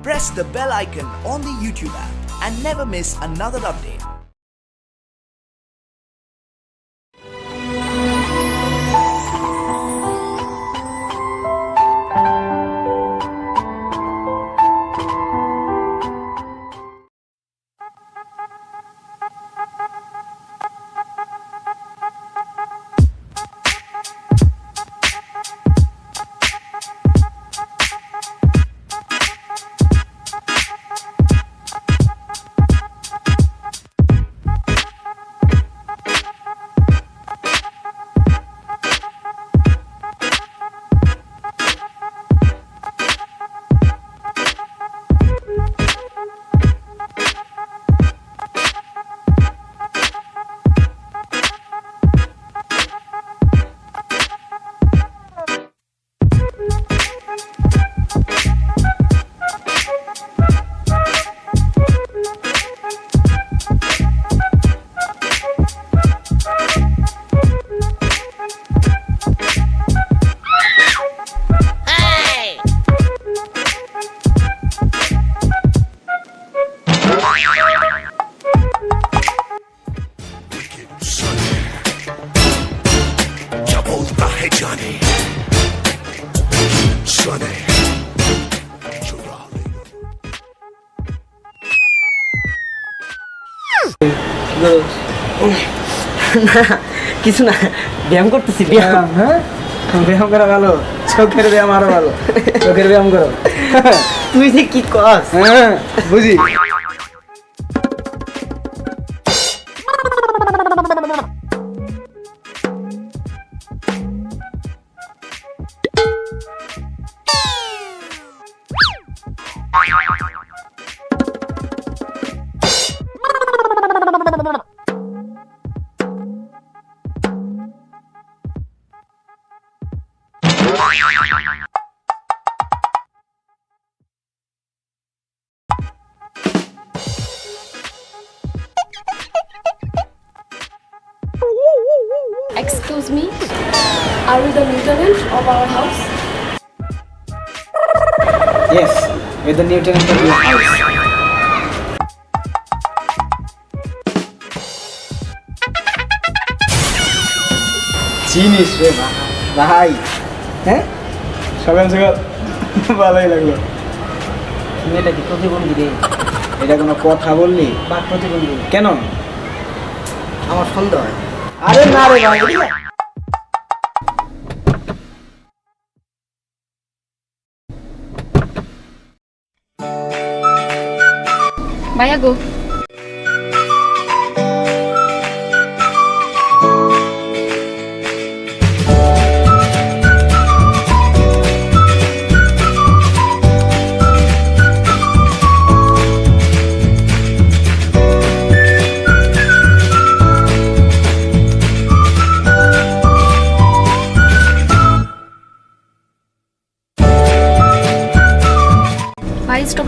Press the bell icon on the YouTube app and never miss another update. কিছু না, ব্যায়াম করতেছি। ব্যায়াম? হ্যাঁ, ব্যায়াম করা ভালো, চোখের ব্যায়াম আরো ভালো। চোখের ব্যায়াম করো। তুই যে কি কস? হ্যাঁ, বুঝি। Excuse me, are you the new tenant of our house? Yes, with the new tenant of your house. চিনিস রে ভাই? হ্যাঁ, সকাল সকাল ভালোই লাগলো। তুমি এটা কি প্রতিবন্ধী রে? এটা কোনো কথা বললি? বা প্রতিবন্ধী? কেন? আমার সন্দেহ হয়। আরে না রে ভাই, এদিকে আয়। Baya go. Bye, stop.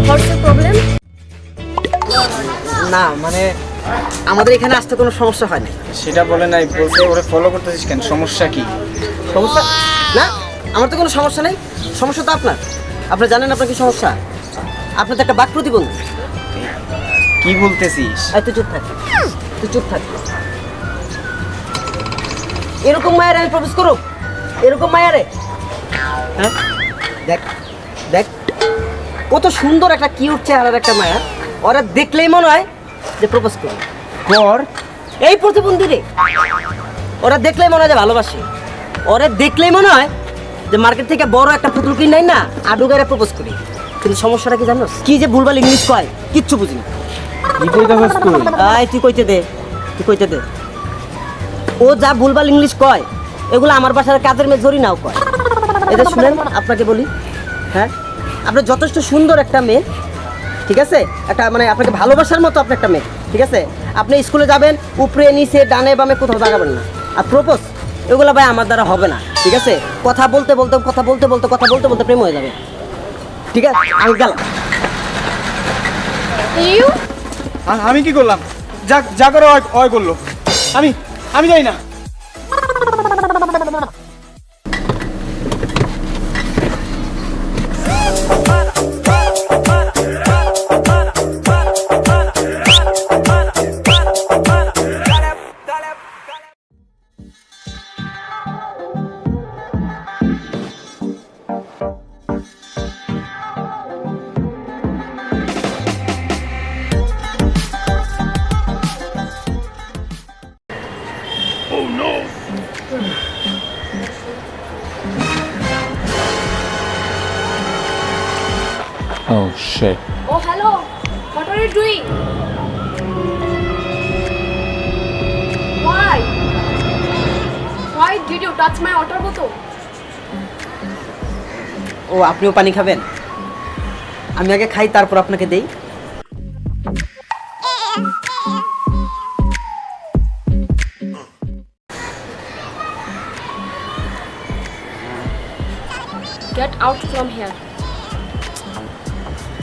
What's the problem? না মানে আমাদের এখানে আসতে কোনো সমস্যা হয় না। সেটা বলে নাই, বলতে ওরে ফলো করতেছিস কেন? সমস্যা কি? সমস্যা না, আমার তো কোনো সমস্যা নেই। সমস্যা তো আপনার। আপনি জানেন আপনার কি সমস্যা? আপনার তো একটা বাক প্রতিবন্ধী। কি বলতেছিস? তুই চুপ থাক। এরকম মায়ের আমি প্রপোজ করব? এরকম মায়ারে? হ্যাঁ, দেখ কত সুন্দর একটা কিউট চেহারার একটা মায়া। ওরা দেখলেই মনে হয় যে প্রপোজ করবে। কর। এই প্রতিবন্ধী রে, ওরা দেখলেই মনে হয় যে ভালোবাসে। ওরা দেখলেই মনে হয় যে মার্কেট থেকে বড় একটা পুতুল কিনে নেয় না, আডু গায়ে প্রপোজ করি। কিন্তু সমস্যাটা কি জানোস? কি যে ভুলভাল ইংলিশ কয়, কিচ্ছু বুঝি না। কি কইতাছস তুই? তুই কইতে দে। ও যা ভুলভাল ইংলিশ কয়, এগুলো আমার বাসার কাজের মেয়ে জরি নাও কয়। এটা শুনেন, আপনাকে বলি, হ্যাঁ, আপনি যথেষ্ট সুন্দর একটা মেয়ে, ঠিক আছে? একটা মানে আপনাকে ভালোবাসার মতো আপনি একটা মেয়ে, ঠিক আছে? আপনি স্কুলে যাবেন, উপরে নিচে ডানে বামে কোথাও দাঁড়াবেন না। আর প্রপোজ এগুলো ভাই আমার দ্বারা হবে না, ঠিক আছে? কথা বলতে বলতে প্রেম হয়ে যাবে, ঠিক আছে? আমি গেলাম। You? আমি কি করলাম? যা যা করে ওই করলো। আমি আমি যাই না। Oh shit. Oh, hello. What are you doing? Why? Why did you touch my water bottle? ও আপনিও পানি খাবেন? আমি আগে খাই তারপর আপনাকে দেই। Get out from here.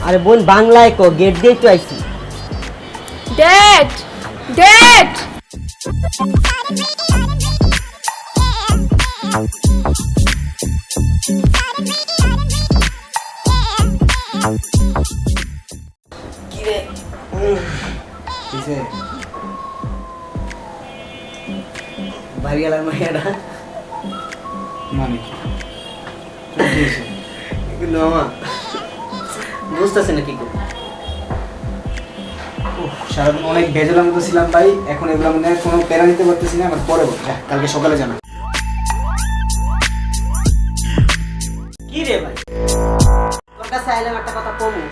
আরে বোন বাংলায় কো, গেট দিয়ে তো আইছি। Dad! Dad! বাড়িওয়ালার মাইয়াটা মানে কি? কিন্তু মামা বুঝতেছে না কি করব। সারাদিন অনেক ভেজালের মতো ছিলাম ভাই, এখন এগুলো মানে কোনো প্যারা নিতে পারতেছি না। আমার পরে বল, কালকে সকালে জানা। কি রে ভাই, তোর কাছে আইলাম একটা কথা কমু।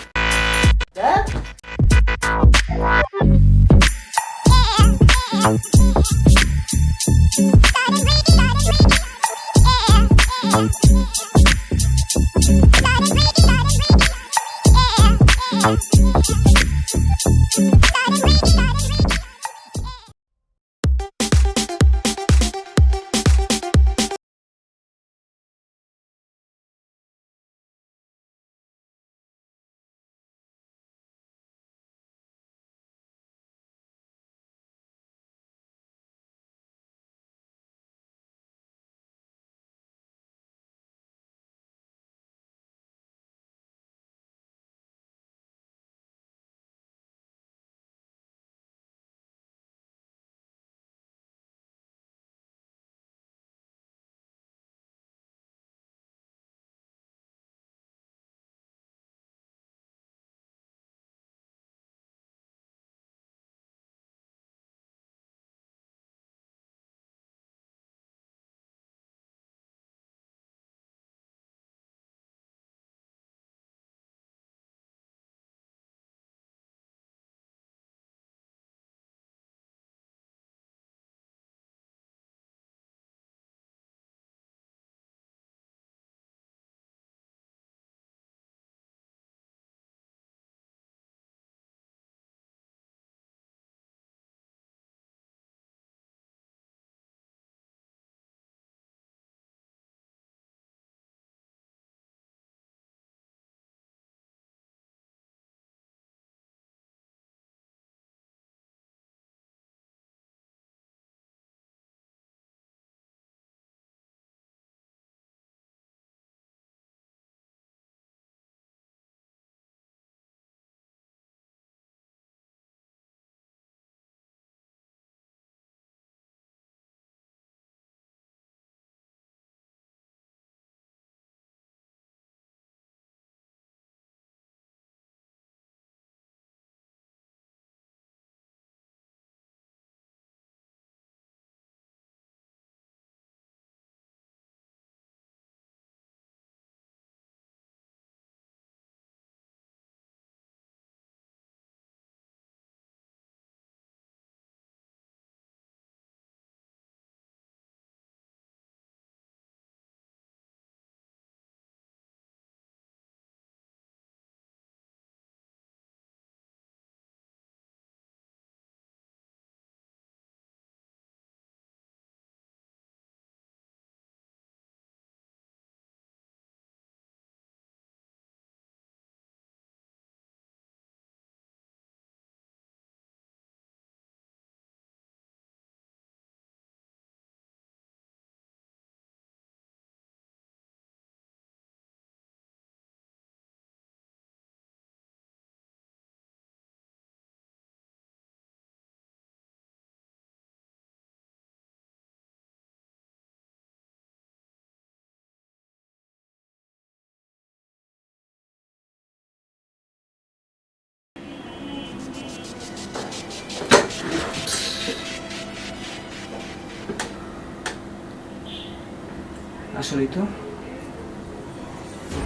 আসলেই তো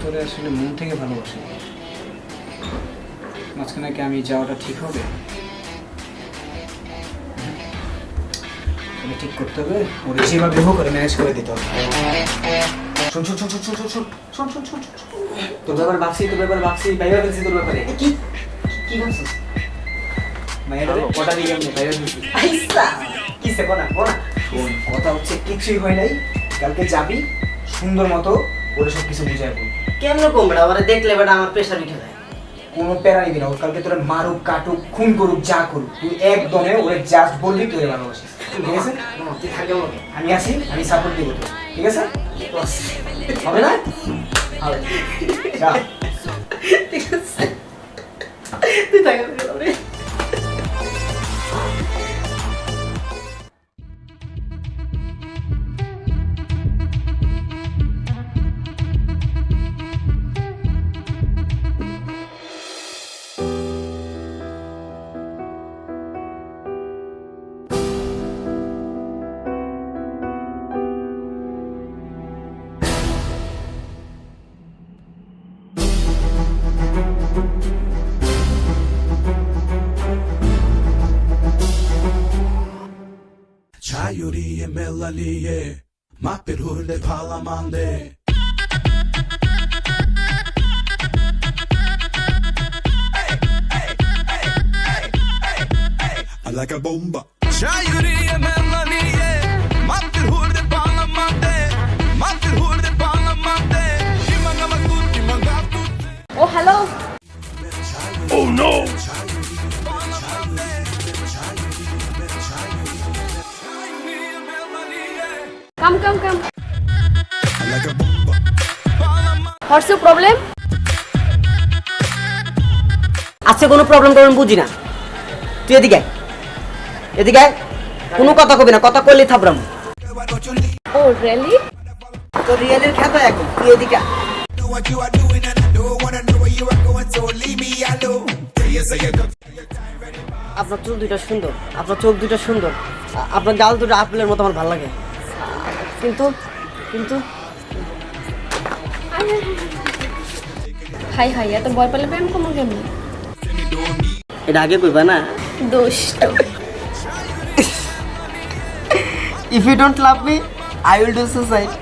তোরে আসলে মন থেকে ভালোবাসি। মাঝখানে কি আমি যাওয়াটা ঠিক হবে? তাহলে ঠিক করতে হবে, ওরে যেভাবে হোক করে ম্যানেজ করে দিতে হবে। শোন শোন শোন শোন শোন শোন শোন শোন শোন শোন তোর ব্যাপারে ভাবছি বাইরে ফেলছি তোর ব্যাপারে। কি কি ভাবছিস? মায়ের কটা দিয়ে আমি বাইরে ফেলছি। আইসা কিসে কোনা কোনা শোন, কথা হচ্ছে কিছুই হয় নাই, কালকে যাবি সুন্দর মতো ওরে সব কিছু বুঝাই বলবি। কেমন কম বেটা, ওরা দেখলে বেটা আমার প্রেশার উঠে যায়। কোনো প্যারা নিবি না, ওর কালকে তোরা মারুক কাটুক খুন করুক যা করুক, তুই একদমে ওরে জাস্ট বলবি তুই ওরে ভালোবাসিস, ঠিক আছে? তুই থাকে ওকে আমি আছি, আমি সাপোর্ট দিব তোকে, ঠিক আছে? হবে না? হবে। যা। ঠিক আছে তুই থাকে ওরে। Çayuriye melaliye Mapir hurde palamande I like a bomba Çayuriye melaliye Mapir hurde palamande Mapir hurde palamande Imanga matut, imanga tut Oh, hello. Oh no! Come. I like a bomba What's your problem? আজকে কোনো problem বুঝি না। তুই এদিকে আয়। এদিকে আয়। কোনো কথা কবি না, কথা কইলেই থাপড়াম। Oh, really? তো রিয়েলের খেতা এখন তুই এদিকে আয়। Know what you are doing and I don't wanna know where you are going so leave me alone You say you got আপনার চুল দুইটা সুন্দর, আপনার চোখ দুইটা সুন্দর, আপনার গাল দুটো আপেলের মতো আমার ভালো লাগে। কিন্তু কিন্তু হাই এত ভয় পেলে প্রেম কমন কেমনি? এটা আগে কইবা না। দুষ্ট। If you don't love me, I will do suicide.